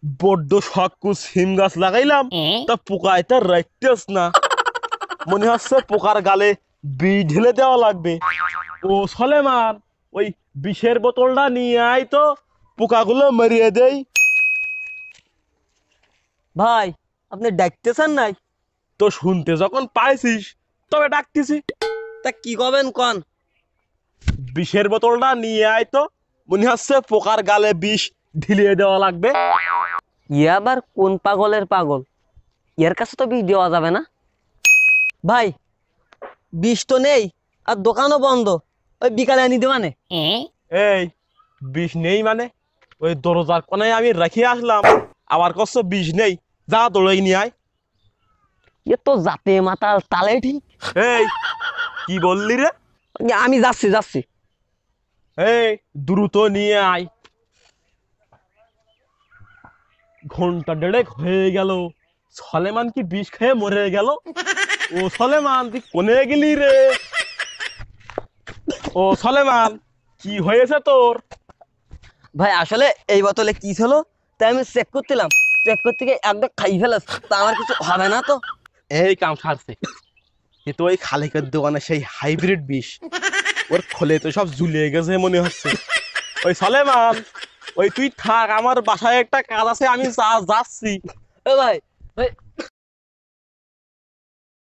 বড্ড শখ সিম গাছ লাগাইলাম, তা পোকায় তার রাখতেস না। মনে হচ্ছে পোকার গালে বিষ ঢেলে দেওয়া লাগবে। ও সলেমান, ওই বিষের বোতলটা নিয়ে আয় তো, পোকাগুলো মারিয়ে দেই। ভাই, আপনি ডাকতেছেন নাই? তো শুনতে যখন পাইছিস তবে ডাকতেছি। তা কি করবেন কন? বিষের বোতলটা নিয়ে আয় তো, মনে হচ্ছে পোকার গালে বিষ ঢিলিয়ে দেওয়া লাগবে। ইয়া আবার কোন পাগলের পাগল? এর কাছে তো বিষ দেওয়া যাবে না। ভাই, বিষ তো নেই, আর দোকানও বন্ধ। ওই বিকালে আনি দেওয়ানে। এই, বিষ নেই মানে? ওই দরজার কোনায় আমি রেখে আসলাম, আবার কষ্ট বিষ নেই। যা দৌড়ে নিয়ে আয়। এ তো জাতে মাতাল তালে ঠিক। এই, কি বললি রে? আমি যাচ্ছি যাচ্ছি। এই, দ্রুত নিয়ে আয়। ঘন্টা দেড়েক হয়ে গেল, সলেমান কি বিষ খেয়ে মরে গেল? ও সলেমান, তুই কোনে গেলি রে? ও সলেমান, কি হয়েছে তোর? ভাই, আসলে এই বোতলে কি ছিল তাই আমি চেক করছিলাম। চেক করতে গিয়ে একদম খাই ফেলাস, তা আমার কিছু হবে না তো? এই কাম সারছে। এ তো ওই খালিকের দোকানে সেই হাইব্রিড বিষ, ওর খোলে তো সব ঝুলিয়ে গেছে মনে হচ্ছে। ওই সলেমান, ওই তুই থাক, আমার বাসায় একটা কাজ আছে, আমি যাচ্ছি। এ ভাই, ভাই,